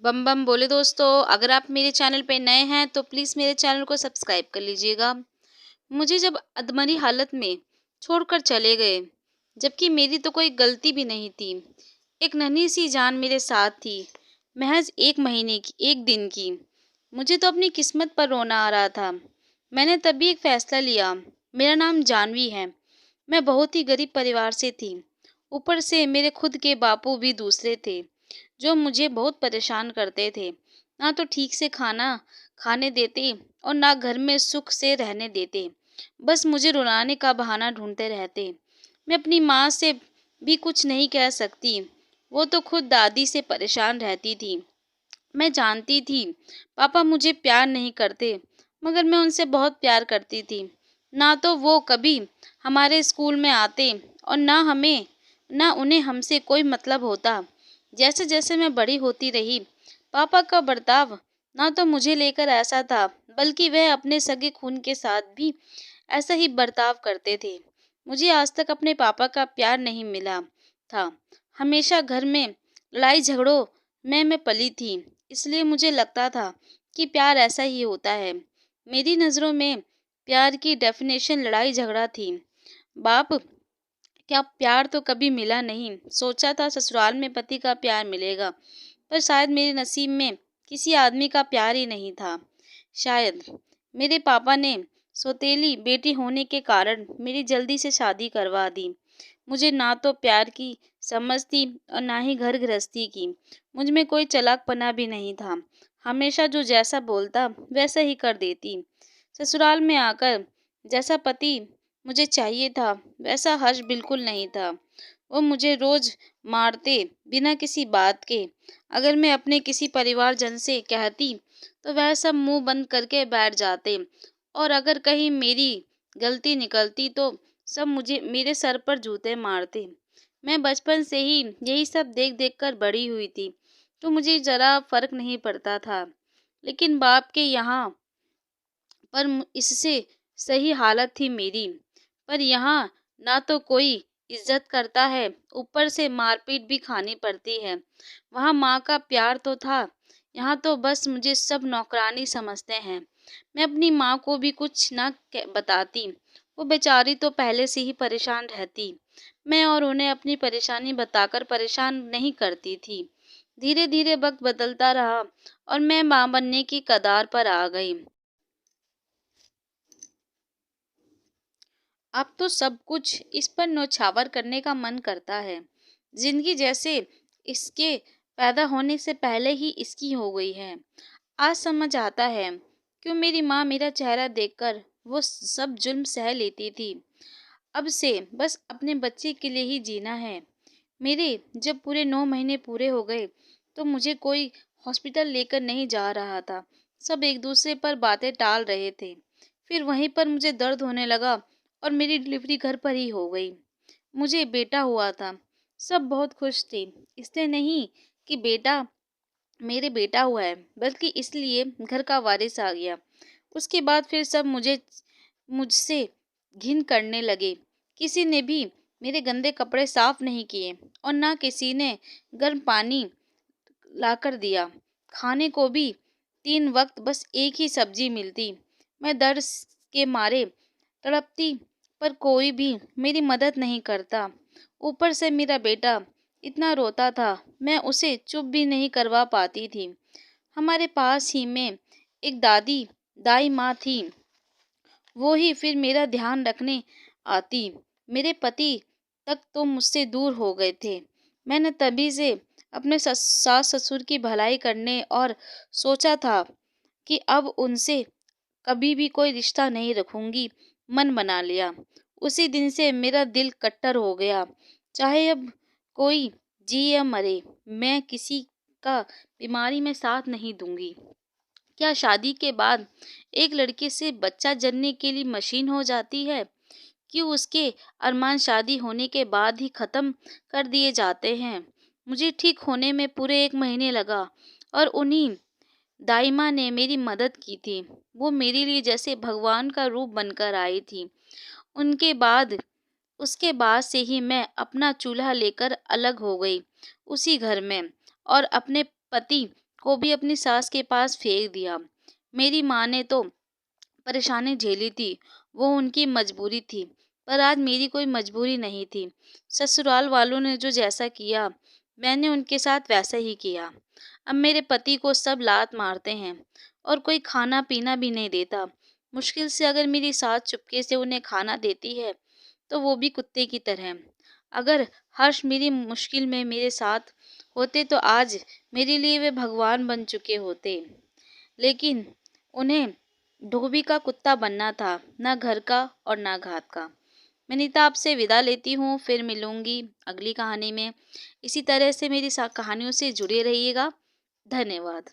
बम बम बोले दोस्तों। अगर आप मेरे चैनल पे नए हैं तो प्लीज़ मेरे चैनल को सब्सक्राइब कर लीजिएगा। मुझे जब अधमरी हालत में छोड़कर चले गए, जबकि मेरी तो कोई गलती भी नहीं थी। एक नन्ही सी जान मेरे साथ थी, महज 1 महीने की, 1 दिन की। मुझे तो अपनी किस्मत पर रोना आ रहा था। मैंने तभी एक फैसला लिया। मेरा नाम जानवी है। मैं बहुत ही गरीब परिवार से थी। ऊपर से मेरे खुद के बापू भी दूसरे थे, जो मुझे बहुत परेशान करते थे। ना तो ठीक से खाना खाने देते और ना घर में सुख से रहने देते। बस मुझे रुलाने का बहाना ढूंढते रहते। मैं अपनी माँ से भी कुछ नहीं कह सकती। वो तो खुद दादी से परेशान रहती थी। मैं जानती थी पापा मुझे प्यार नहीं करते, मगर मैं उनसे बहुत प्यार करती थी। ना तो वो कभी हमारे स्कूल में आते और ना उन्हें हमसे कोई मतलब होता। जैसे जैसे मैं बड़ी होती रही, पापा का बर्ताव ना तो मुझे लेकर ऐसा था, बल्कि वह अपने सगे खून के साथ भी ऐसा ही बर्ताव करते थे। मुझे आज तक अपने पापा का प्यार नहीं मिला था। हमेशा घर में लड़ाई झगड़ों में मैं पली थी। इसलिए मुझे लगता था कि प्यार ऐसा ही होता है। मेरी नज़रों में प्यार की डेफिनेशन लड़ाई झगड़ा थी। बाप क्या प्यार तो कभी मिला नहीं। सोचा था ससुराल में पति का प्यार मिलेगा, पर शायद मेरे नसीब में किसी आदमी का प्यार ही नहीं था। शायद मेरे पापा ने सौतेली बेटी होने के कारण मेरी जल्दी से शादी करवा दी। मुझे ना तो प्यार की समझ थी और ना ही घर गृहस्थी की। मुझ में कोई चालाकपना भी नहीं था। हमेशा जो जैसा बोलता वैसा ही कर देती। ससुराल में आकर जैसा पति मुझे चाहिए था, वैसा हर्ष बिल्कुल नहीं था। वो मुझे रोज मारते बिना किसी बात के। अगर मैं अपने किसी परिवारजन से कहती तो वह सब मुंह बंद करके बैठ जाते, और अगर कहीं मेरी गलती निकलती तो सब मुझे मेरे सर पर जूते मारते। मैं बचपन से ही यही सब देख देख कर बड़ी हुई थी, तो मुझे जरा फर्क नहीं पड़ता था। लेकिन बाप के यहाँ पर इससे सही हालत थी मेरी। पर यहाँ ना तो कोई इज्जत करता है, ऊपर से मारपीट भी खानी पड़ती है। वहाँ माँ का प्यार तो था, यहाँ तो बस मुझे सब नौकरानी समझते हैं। मैं अपनी माँ को भी कुछ ना बताती। वो बेचारी तो पहले से ही परेशान रहती। मैं और उन्हें अपनी परेशानी बताकर परेशान नहीं करती थी। धीरे धीरे वक्त बदलता रहा और मैं माँ बनने की कगार पर आ गई। अब तो सब कुछ इस पर न्योछावर करने का मन करता है। जिंदगी जैसे इसके पैदा होने से पहले ही इसकी हो गई है। आज समझ आता है क्यों मेरी माँ मेरा चेहरा देखकर वो सब जुल्म सह लेती थी। अब से बस अपने बच्चे के लिए ही जीना है। मेरे जब पूरे 9 महीने पूरे हो गए तो मुझे कोई हॉस्पिटल लेकर नहीं जा रहा था। सब एक दूसरे पर बातें टाल रहे थे। फिर वहीं पर मुझे दर्द होने लगा और मेरी डिलीवरी घर पर ही हो गई। मुझे बेटा हुआ था। सब बहुत खुश थे। इसलिए नहीं कि मेरे बेटा हुआ है, बल्कि इसलिए घर का वारिस आ गया। उसके बाद फिर सब मुझसे घिन करने लगे। किसी ने भी मेरे गंदे कपड़े साफ नहीं किए और ना किसी ने गर्म पानी लाकर दिया। खाने को भी 3 वक्त बस एक ही सब्जी मिलती। मैं दर्द के मारे तड़पती, पर कोई भी मेरी मदद नहीं करता। ऊपर से मेरा बेटा इतना रोता था, मैं उसे चुप भी नहीं करवा पाती थी। हमारे पास ही में एक दाई माँ थी। वो ही फिर मेरा ध्यान रखने आती। मेरे पति तक तो मुझसे दूर हो गए थे। मैंने तभी से अपने सास ससुर की भलाई करने और सोचा था कि अब उनसे कभी भी कोई रिश्ता नहीं रखूंगी, मन बना लिया। उसी दिन से मेरा दिल कट्टर हो गया। चाहे अब कोई जी या मरे, मैं किसी का बीमारी में साथ नहीं दूंगी। क्या शादी के बाद एक लड़के से बच्चा जनने के लिए मशीन हो जाती है? क्यों उसके अरमान शादी होने के बाद ही खत्म कर दिए जाते हैं? मुझे ठीक होने में पूरे 1 महीने लगा और उन्हीं दाई माँ ने मेरी मदद की थी। वो मेरे लिए जैसे भगवान का रूप बनकर आई थी। उनके बाद उसके बाद से ही मैं अपना चूल्हा लेकर अलग हो गई, उसी घर में, और अपने पति को भी अपनी सास के पास फेंक दिया। मेरी माँ ने तो परेशानी झेली थी, वो उनकी मजबूरी थी, पर आज मेरी कोई मजबूरी नहीं थी। ससुराल वालों ने जो जैसा किया, मैंने उनके साथ वैसा ही किया। अब मेरे पति को सब लात मारते हैं और कोई खाना-पीना भी नहीं देता। मुश्किल से अगर मेरी सास चुपके से उन्हें खाना देती है, तो वो भी कुत्ते की तरह। अगर हर्ष मेरी मुश्किल में मेरे साथ होते तो आज मेरे लिए वे भगवान बन चुके होते। लेकिन उन्हें धोबी का कुत्ता बनना था, ना घर का और ना घात का। मैं नीता आपसे विदा लेती हूँ, फिर मिलूंगी अगली कहानी में। इसी तरह से मेरी कहानियों से जुड़े रहिएगा। धन्यवाद।